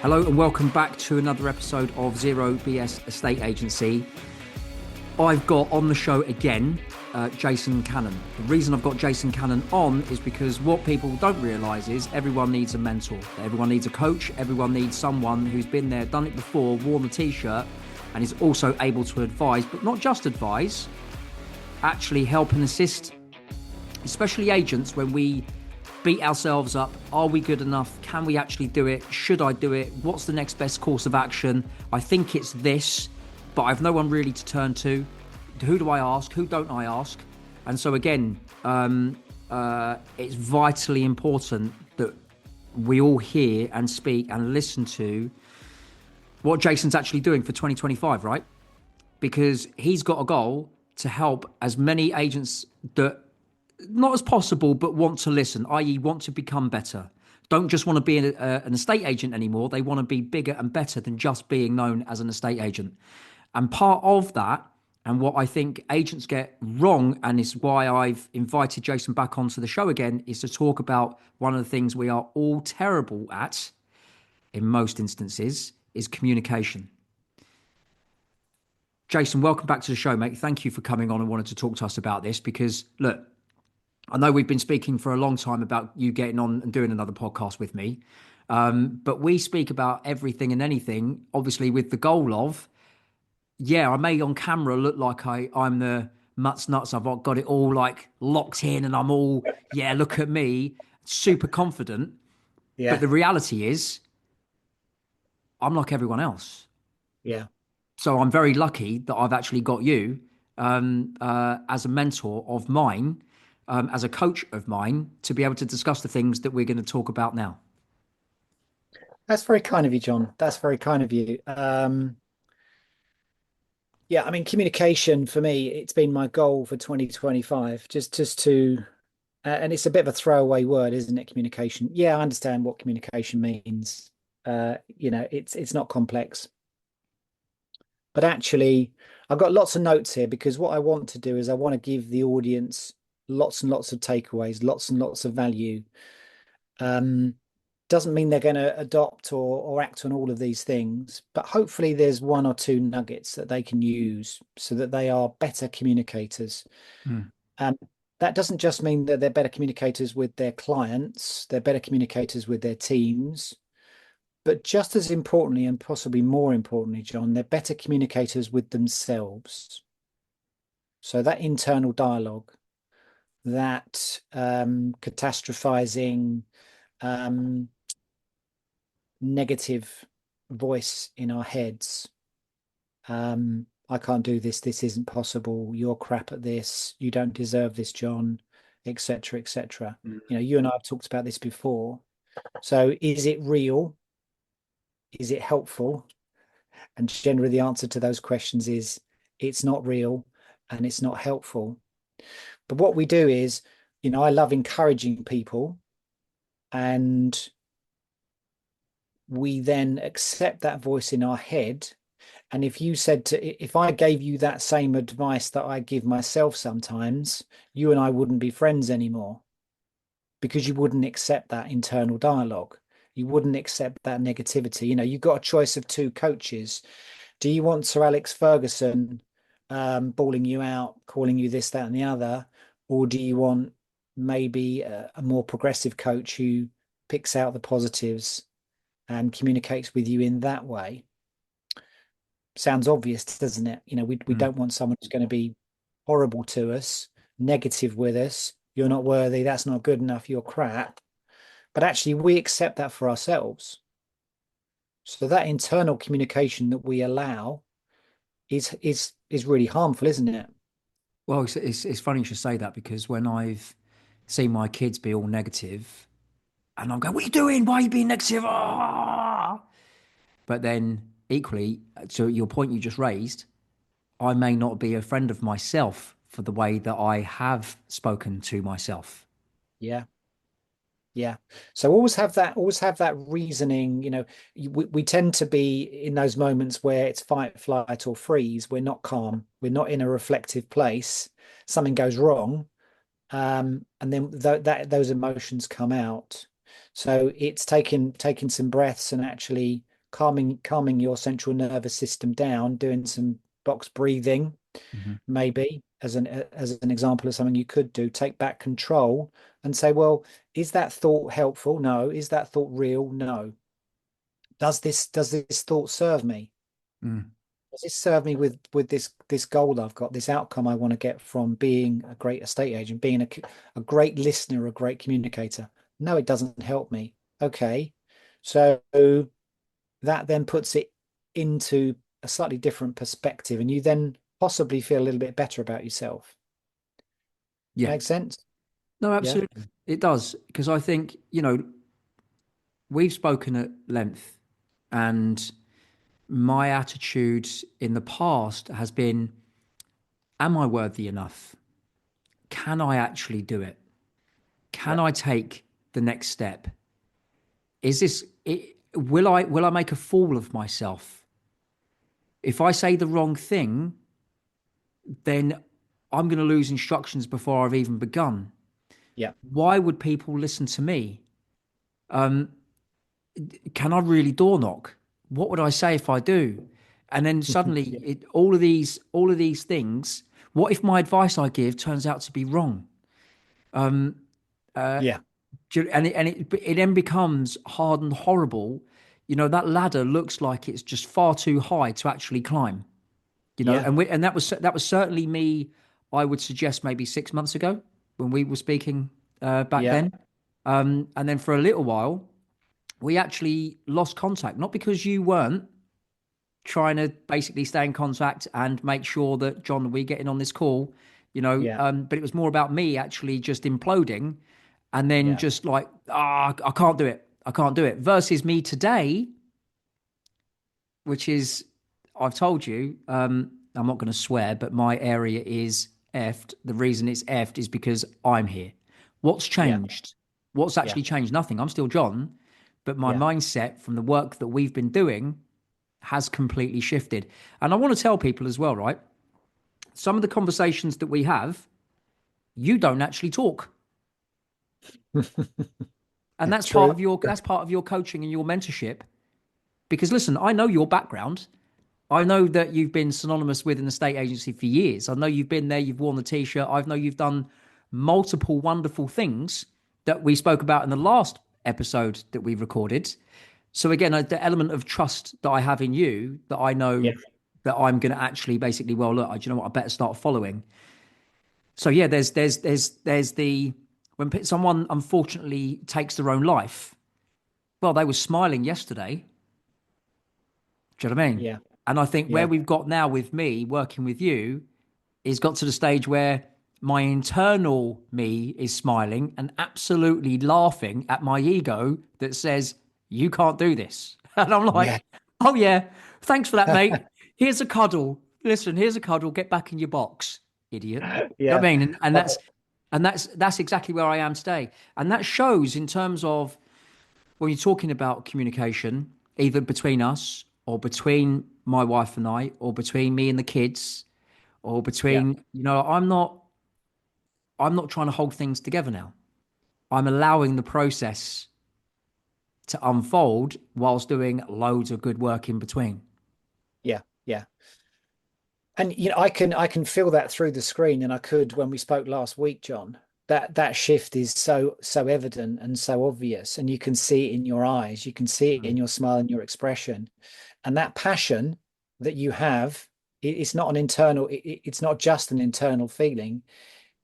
Hello and welcome back to another episode of Zero B.S. Estate Agency. I've got on the show again, Jason Cannon. The reason I've got Jason Cannon on is because what people don't realise is everyone needs a mentor. Everyone needs a coach. Everyone needs someone who's been there, done it before, worn the t-shirt, and is also able to advise, but not just advise, actually help and assist, especially agents when we beat ourselves up. Are we good enough? Can we actually do it? Should I do it? What's the next best course of action? I think it's this, but I've no one really to turn to. Who do I ask? Who don't I ask? And so again, it's vitally important that we all hear and speak and listen to what Jason's actually doing for 2025, right? Because he's got a goal to help as many agents that not as possible, but want to listen, i.e. want to become better. Don't just want to be an estate agent anymore. They want to be bigger and better than just being known as an estate agent. And part of that, and what I think agents get wrong, and is why I've invited Jason back onto the show again, is to talk about one of the things we are all terrible at, in most instances, is communication. Jason, welcome back to the show, mate. Thank you for coming on and wanting to talk to us about this because, look, I know we've been speaking for a long time about you getting on and doing another podcast with me, but we speak about everything and anything, obviously with the goal of, I may on camera look like I'm the nuts. I've got it all like locked in and I'm all, look at me, super confident. Yeah. But the reality is I'm like everyone else. Yeah. So I'm very lucky that I've actually got you as a mentor of mine, as a coach of mine, to be able to discuss the things that we're going to talk about now. That's very kind of you, John. That's very kind of you. I mean, communication for me, it's been my goal for 2025, just to, and it's a bit of a throwaway word, isn't it? Communication. Yeah, I understand what communication means. It's not complex. But actually, I've got lots of notes here because what I want to do is I want to give the audience lots and lots of takeaways, lots and lots of value. Doesn't mean they're going to adopt or act on all of these things, but hopefully there's one or two nuggets that they can use so that they are better communicators. That doesn't just mean that they're better communicators with their clients, they're better communicators with their teams, but just as importantly, and possibly more importantly, John, they're better communicators with themselves. So that internal dialogue, that catastrophizing, negative voice in our heads. I can't do this. This isn't possible. You're crap at this. You don't deserve this, John, etc., etc. You and I have talked about this before. So is it real? Is it helpful? And generally the answer to those questions is it's not real and it's not helpful. But what we do is, I love encouraging people, and we then accept that voice in our head. And if I gave you that same advice that I give myself sometimes, you and I wouldn't be friends anymore because you wouldn't accept that internal dialogue. You wouldn't accept that negativity. You've got a choice of two coaches. Do you want Sir Alex Ferguson bawling you out, calling you this, that, and the other? Or do you want maybe a more progressive coach who picks out the positives and communicates with you in that way? Sounds obvious, doesn't it? We don't want someone who's going to be horrible to us, negative with us. You're not worthy. That's not good enough. You're crap. But actually, we accept that for ourselves. So that internal communication that we allow is really harmful, isn't it? Well, it's funny you should say that because when I've seen my kids be all negative and I'm going, what are you doing? Why are you being negative? Ah! But then equally, to your point you just raised, I may not be a friend of myself for the way that I have spoken to myself. Yeah. Yeah. So always have that reasoning, we tend to be in those moments where it's fight, flight, or freeze. We're not calm. We're not in a reflective place. Something goes wrong. And then those emotions come out. So it's taking some breaths and actually calming your central nervous system down, doing some box breathing, Mhm. maybe as an example of something you could do. Take back control and say, well, is that thought helpful? No. Is that thought real? No. Does this thought serve me? Mm. Does this serve me with this goal I've got, this outcome I want to get from being a great estate agent, being a great listener, a great communicator? No, it doesn't help me. Okay. So that then puts it into a slightly different perspective, and you then possibly feel a little bit better about yourself. Yeah. Make sense? No, Yeah. absolutely. It does. Because I think, we've spoken at length, and my attitude in the past has been, am I worthy enough? Can I actually do it? Can Yeah. I take the next step? Is this it, will I make a fool of myself? If I say the wrong thing, then I'm going to lose instructions before I've even begun. Yeah. Why would people listen to me? Um, can I really door knock? What would I say if I do? And then suddenly, Yeah. all of these things. What if my advice I give turns out to be wrong? Yeah. And it then becomes hard and horrible. That ladder looks like it's just far too high to actually climb. Yeah. And that was certainly me. I would suggest maybe 6 months ago when we were speaking back Yeah. then. And then for a little while, we actually lost contact, not because you weren't trying to basically stay in contact and make sure that John, we getting on this call, Yeah. but it was more about me actually just imploding and then Yeah. just like, I can't do it. I can't do it. Versus me today, which is, I've told you, I'm not going to swear, but my area is effed. The reason it's effed is because I'm here. What's Yeah. changed? What's Yeah. actually changed? Nothing. I'm still John, but my Yeah. mindset from the work that we've been doing has completely shifted. And I want to tell people as well, right? Some of the conversations that we have, you don't actually talk. And that's part True. of your coaching and your mentorship. Because listen, I know your background. I know that you've been synonymous with an estate agency for years. I know you've been there, you've worn the t-shirt. I know you've done multiple wonderful things that we spoke about in the last episode that we recorded. So again, the element of trust that I have in you, that I Yeah. know that I'm going to actually basically, well, look, do you know what? I better start following. So yeah, there's the when someone unfortunately takes their own life. Well, they were smiling yesterday. Do you know what I mean? Yeah. And I think where Yeah. we've got now with me working with you is got to the stage where my internal me is smiling and absolutely laughing at my ego that says, you can't do this. And I'm Yeah. like, oh, yeah, thanks for that, mate. Here's a cuddle. Listen, here's a cuddle. Get back in your box, idiot. You know Yeah. what I mean? And Oh, that's exactly where I am today. And that shows in terms of when you're talking about communication, either between us or between my wife and I, or between me and the kids, or yeah. between, I'm not trying to hold things together now. I'm allowing the process to unfold whilst doing loads of good work in between. Yeah. Yeah. And I can feel that through the screen, and I could when we spoke last week, John. That shift is so evident and so obvious, and you can see it in your eyes, you can see it in Mm, your smile and your expression, and that passion that you have, it's not an internal, it's not just an internal feeling.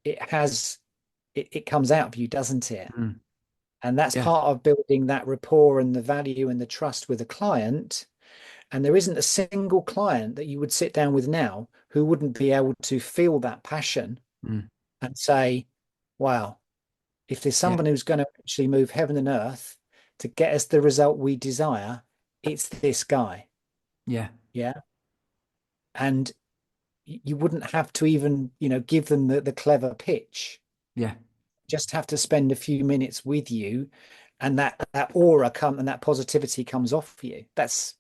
It has it comes out of you, doesn't it? mm, And that's yeah. part of building that rapport and the value and the trust with a client. And there isn't a single client that you would sit down with now who wouldn't be able to feel that passion Mm, and say, wow, if there's yeah. someone who's going to actually move heaven and earth to get us the result we desire, it's this guy. Yeah. Yeah. And you wouldn't have to even, give them the clever pitch. Yeah. Just have to spend a few minutes with you, and that aura and that positivity comes off you. That's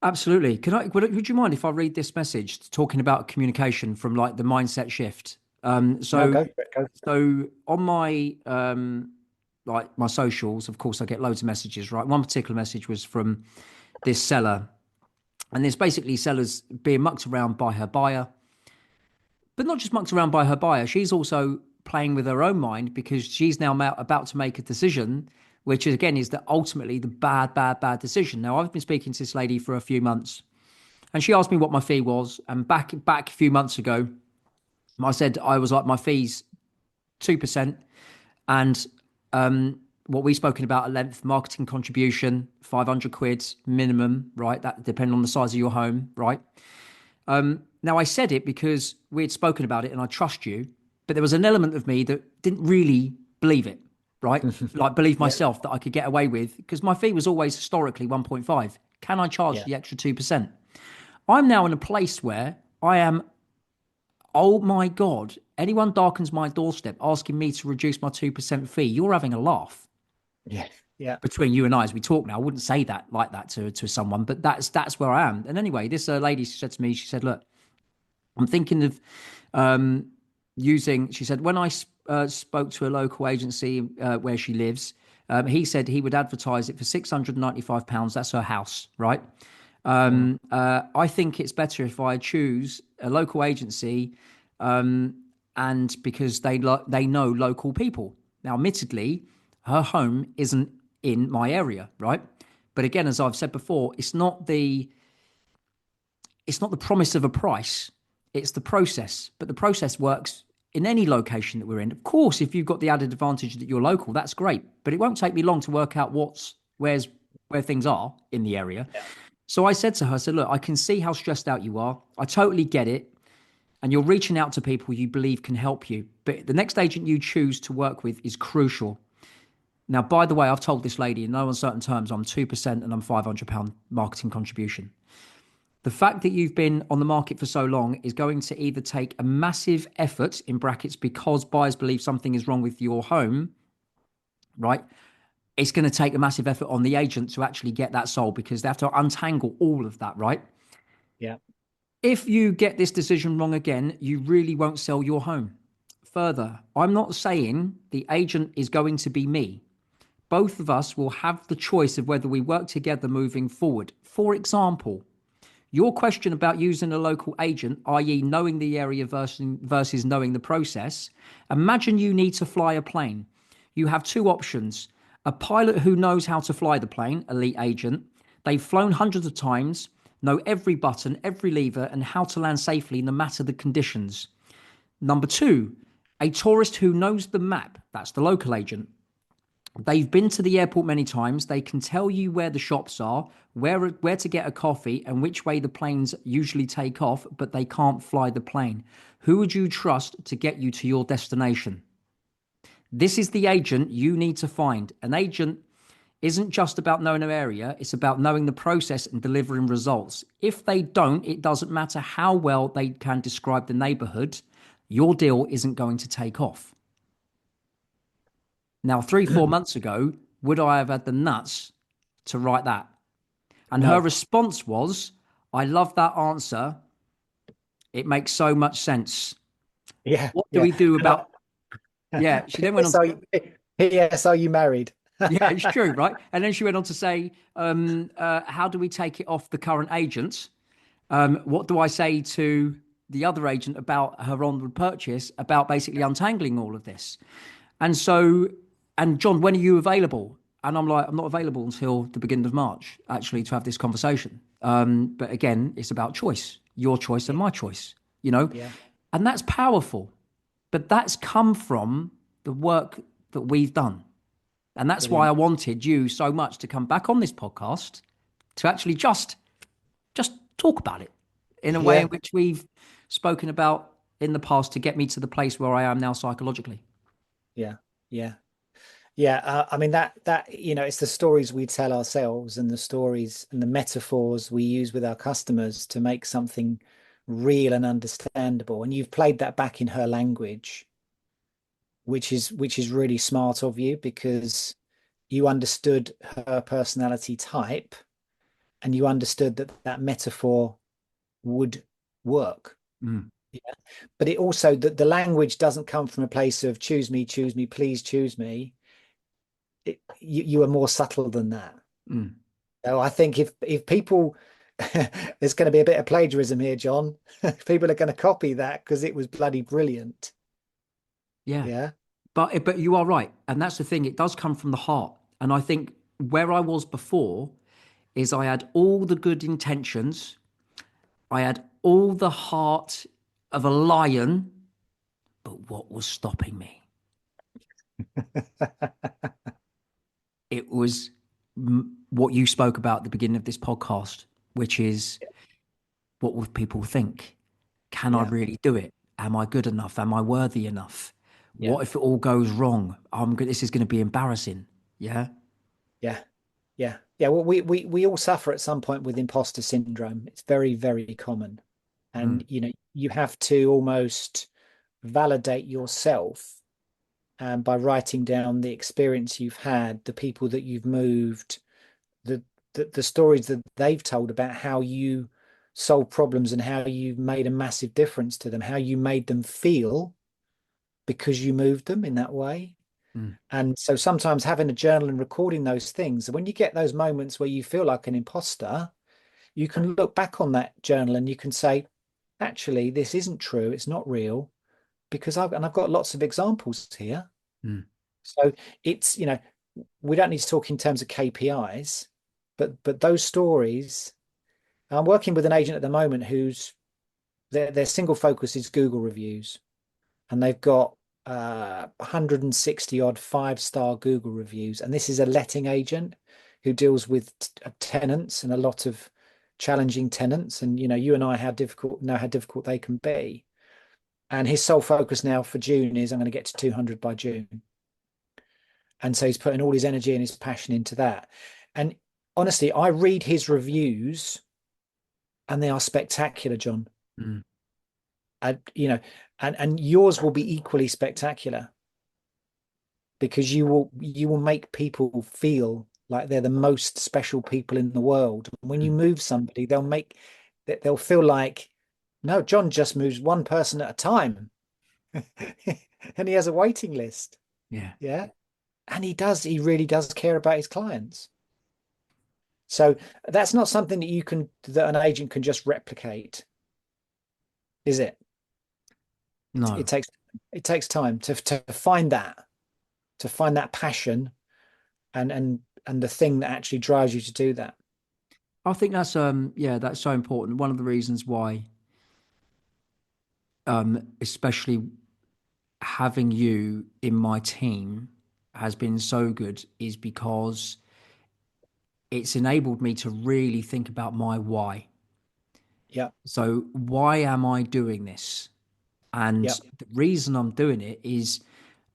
Absolutely. Would you mind if I read this message talking about communication from like the mindset shift? no, So go for it. Go for it. So on my like my socials, of course, I get loads of messages, right? One particular message was from this seller, and there's basically sellers being mucked around by her buyer, but not just mucked around by her buyer. She's also playing with her own mind because she's now about to make a decision, which again is that ultimately the bad decision. Now, I've been speaking to this lady for a few months, and she asked me what my fee was, and back a few months ago, I said I was like, my fees 2%, and what we've spoken about at length, marketing contribution, 500 quid minimum, right? That depending on the size of your home, right? Now I said it because we had spoken about it and I trust you, but there was an element of me that didn't really believe it, right? Like believe Yeah. myself that I could get away with, because my fee was always historically 1.5. Can I charge Yeah. the extra 2%? I'm now in a place where I am, oh my God, anyone darkens my doorstep asking me to reduce my 2% fee, you're having a laugh. Yeah. Yeah. Between you and I as we talk now, I wouldn't say that like that to someone, but that's where I am. And anyway, this lady said to me, she said, look, I'm thinking of using, she said, when I spoke to a local agency where she lives, he said he would advertise it for £695. That's her house, right? Wow. I think it's better if I choose a local agency, and because they know local people. Now, admittedly, her home isn't in my area, right? But again, as I've said before, it's not the promise of a price, it's the process. But the process works in any location that we're in. Of course, if you've got the added advantage that you're local, that's great. But it won't take me long to work out where things are in the area. Yeah. So I said to her, I said, look, I can see how stressed out you are. I totally get it. And you're reaching out to people you believe can help you. But the next agent you choose to work with is crucial. Now, by the way, I've told this lady in no uncertain terms, I'm 2% and I'm £500 marketing contribution. The fact that you've been on the market for so long is going to either take a massive effort, in brackets, because buyers believe something is wrong with your home, right? It's going to take a massive effort on the agent to actually get that sold because they have to untangle all of that, right? Yeah. If you get this decision wrong again, you really won't sell your home. Further, I'm not saying the agent is going to be me. Both of us will have the choice of whether we work together moving forward. For example, your question about using a local agent, i.e., knowing the area versus knowing the process. Imagine you need to fly a plane. You have two options: a pilot who knows how to fly the plane, elite agent. They've flown hundreds of times, know every button, every lever, and how to land safely no matter the conditions. Number two, a tourist who knows the map. That's the local agent. They've been to the airport many times. They can tell you where the shops are, where to get a coffee, and which way the planes usually take off, but they can't fly the plane. Who would you trust to get you to your destination? This is the agent you need to find. An agent isn't just about knowing an area, it's about knowing the process and delivering results. If they don't, it doesn't matter how well they can describe the neighborhood, your deal isn't going to take off. Now, 3-4 months ago, would I have had the nuts to write that? And her No. response was, I love that answer. It makes so much sense. Yeah. What do Yeah. we do And about, yeah, she then went on P.S. to, P.S. Are you married? yeah, it's true, right? And then she went on to say, how do we take it off the current agent? What do I say to the other agent about her onward purchase, about basically untangling all of this? And so, and John, when are you available? And I'm like, I'm not available until the beginning of March, actually, to have this conversation. But again, it's about choice, your choice and Yeah. my choice, you know? Yeah. And that's powerful. But that's come from the work that we've done. And that's why Brilliant. I wanted you so much to come back on this podcast to actually just talk about it in a way in Yeah. which we've spoken about in the past to get me to the place where I am now psychologically. Yeah. Yeah. Yeah. I mean, it's the stories we tell ourselves and the stories and the metaphors we use with our customers to make something real and understandable. And you've played that back in her language, which is really smart of you because you understood her personality type and you understood that that metaphor would work. Mm. Yeah. But it also, the language doesn't come from a place of choose me, please choose me. you are more subtle than that. Mm. So I think if people, there's going to be a bit of plagiarism here, John. People are going to copy that because it was bloody brilliant. Yeah. Yeah. But you are right. And that's the thing. It does come from the heart. And I think where I was before is I had all the good intentions. I had all the heart of a lion, but what was stopping me? It was what you spoke about at the beginning of this podcast, which is what will people think? Can I Yeah. really do it? Am I good enough? Am I worthy enough? Yeah. What if it all goes wrong? This is going to be embarrassing. Yeah. Yeah. Yeah. Yeah. Well, we all suffer at some point with imposter syndrome. It's very, very common. Mm, And, you have to almost validate yourself by writing down the experience you've had, the people that you've moved, the, the stories that they've told about how you solved problems and how you made a massive difference to them, how you made them feel because you moved them in that way. mm, And so sometimes having a journal and recording those things, when you get those moments where you feel like an imposter, you can look back on that journal and you can say, actually, this isn't true. It's not real because I've got lots of examples here. mm, So it's, we don't need to talk in terms of KPIs, but those stories. I'm working with an agent at the moment whose their single focus is Google reviews, and they've got 160 odd 5-star Google reviews. And this is a letting agent who deals with tenants and a lot of challenging tenants. And you and I know how difficult they can be. And his sole focus now for June is I'm going to get to 200 by June. And so he's putting all his energy and his passion into that. And honestly, I read his reviews and they are spectacular, John. mm, And and yours will be equally spectacular because you will make people feel like they're the most special people in the world. When you mm. move somebody, they'll feel like, no, John just moves one person at a time. And he has a waiting list. Yeah. Yeah. And he really does care about his clients. So that's not something that an agent can just replicate, is it? It No. takes time to find that passion and the thing that actually drives you to do that. I think that's yeah, that's so important. One of the reasons why especially having you in my team has been so good is because it's enabled me to really think about my why. Yeah, So, why am I doing this? And yeah, the reason I'm doing it is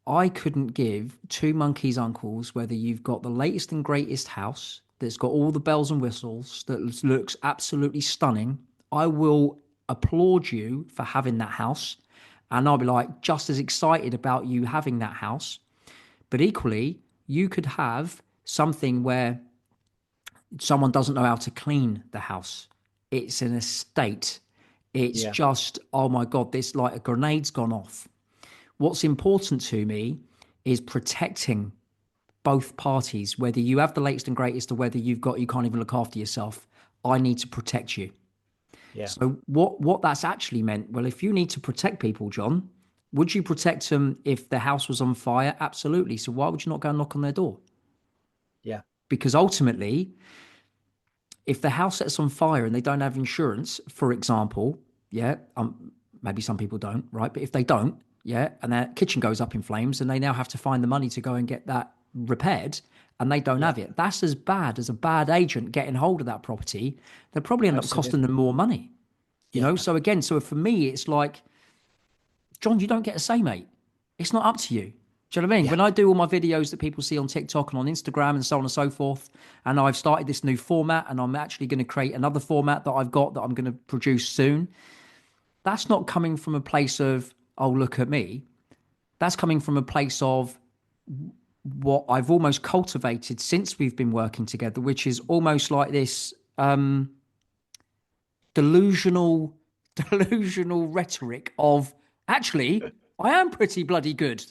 I couldn't give two monkeys' uncles whether you've got the latest and greatest house that's got all the bells and whistles that looks absolutely stunning. I will applaud you for having that house. And I'll be like just as excited about you having that house. But equally, you could have something where someone doesn't know how to clean the house. It's an estate. It's yeah, just, oh my God, this like a grenade's gone off. What's important to me is protecting both parties, whether you have the latest and greatest or whether you can't even look after yourself. I need to protect you. yeah, So what that's actually meant, well, if you need to protect people, John, would you protect them if the house was on fire? Absolutely. So why would you not go and knock on their door? yeah, Because ultimately, if the house sets on fire and they don't have insurance, for example, yeah, maybe some people don't, right? But if they don't, yeah, and their kitchen goes up in flames and they now have to find the money to go and get that repaired and they don't yeah, have it, that's as bad as a bad agent getting hold of that property. They'll probably end up costing absolutely. them more money, you Yeah, know? So again, so for me, it's like, John, you don't get a say, mate. It's not up to you. Do you know what I mean? yeah, When I do all my videos that people see on TikTok and on Instagram and so on and so forth, and I've started this new format and I'm actually going to create another format that I've got that I'm going to produce soon, that's not coming from a place of, oh, look at me. That's coming from a place of what I've almost cultivated since we've been working together, which is almost like this delusional, delusional rhetoric of actually, I am pretty bloody good.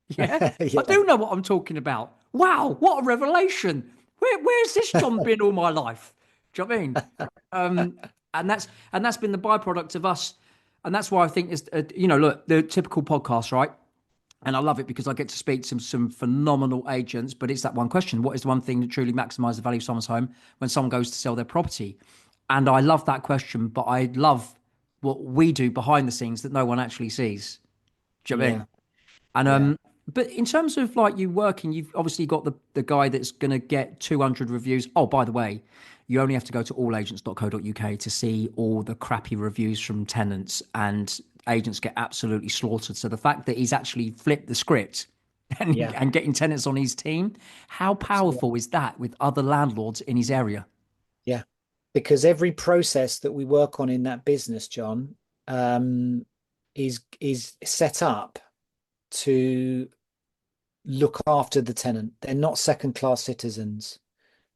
Yeah, I Yeah, do know what I'm talking about. Wow, what a revelation! Where's this John been all my life? Do you know what I mean? Um, and that's been the byproduct of us, and that's why I think it's look, the typical podcast, right? And I love it because I get to speak to some phenomenal agents. But it's that one question: what is the one thing that truly maximizes the value of someone's home when someone goes to sell their property? And I love that question, but I love what we do behind the scenes that no one actually sees. Do you know what I mean? yeah, And yeah, but in terms of like you working, you've obviously got the guy that's going to get 200 reviews. Oh, by the way, you only have to go to allagents.co.uk to see all the crappy reviews from tenants, and agents get absolutely slaughtered. So the fact that he's actually flipped the script and, yeah, and getting tenants on his team, how yeah, powerful is that with other landlords in his area? yeah. Because every process that we work on in that business, John, um, is set up to look after the tenant. They're not second class citizens.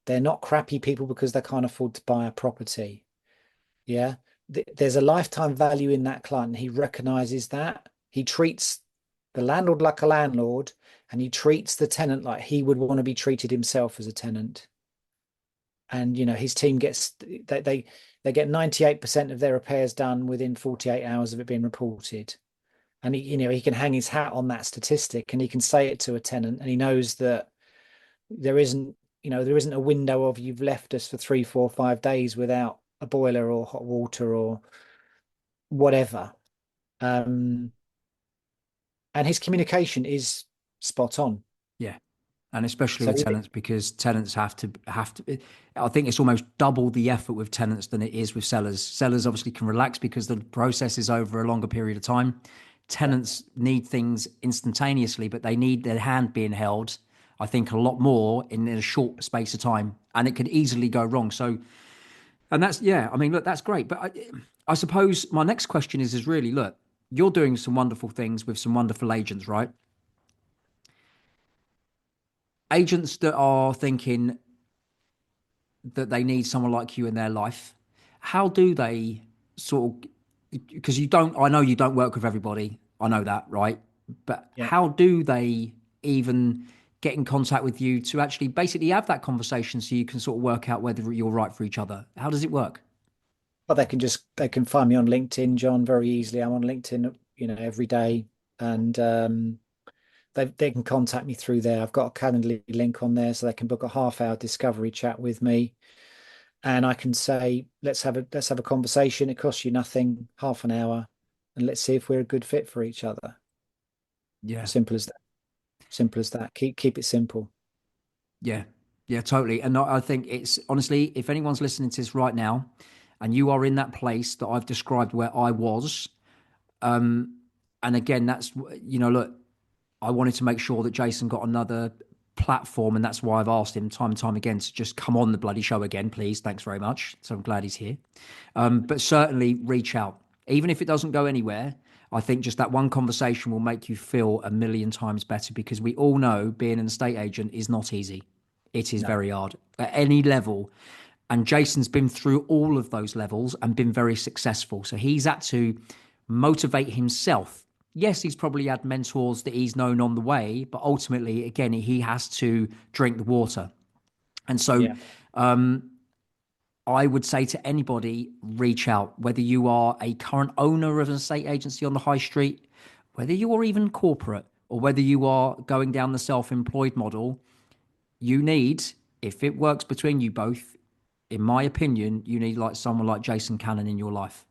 They're not crappy people because they can't afford to buy a property. Yeah. There's a lifetime value in that client. He recognizes that. He treats the landlord like a landlord, and he treats the tenant like he would want to be treated himself as a tenant. And his team gets they get 98% of their repairs done within 48 hours of it being reported. And he can hang his hat on that statistic, and he can say it to a tenant, and he knows that there isn't a window of you've left us for 3, 4, 5 days without a boiler or hot water or whatever. Um, and his communication is spot on. Yeah. And especially So with tenants, because tenants have to. I think it's almost double the effort with tenants than it is with sellers. Sellers obviously can relax because the process is over a longer period of time. yeah, Tenants need things instantaneously, but they need their hand being held, I think, a lot more in a short space of time, and it could easily go wrong. So, and that's, yeah, I mean, look, that's great. But I suppose my next question is really, look, you're doing some wonderful things with some wonderful agents, right? Agents that are thinking that they need someone like you in their life, how do they sort of, because I know you don't work with everybody, I know that, right? But yeah. how do they even get in contact with you to actually basically have that conversation so you can sort of work out whether you're right for each other? How does it work? Well, they can find me on LinkedIn, John, very easily. I'm on LinkedIn, every day, and they can contact me through there. I've got a Calendly link on there, so they can book a half-hour discovery chat with me, and I can say, let's have a conversation. It costs you nothing, half an hour, and let's see if we're a good fit for each other. Yeah. Simple as that. Simple as that. Keep it simple. Yeah, yeah, totally. And I think it's honestly, if anyone's listening to this right now and you are in that place that I've described where I was, and again, look, I wanted to make sure that Jason got another platform, and that's why I've asked him time and time again to just come on the bloody show again, please. Thanks very much. So I'm glad he's here. But certainly reach out, even if it doesn't go anywhere. I think just that one conversation will make you feel a million times better, because we all know being an estate agent is not easy. It is No. very hard at any level. And Jason's been through all of those levels and been very successful. So he's had to motivate himself. Yes, he's probably had mentors that he's known on the way, but ultimately, again, he has to drink the water. And so Yeah. I would say to anybody, reach out, whether you are a current owner of an estate agency on the high street, whether you are even corporate, or whether you are going down the self employed model. You need, if it works between you both, in my opinion, you need like someone like Jason Cannon in your life.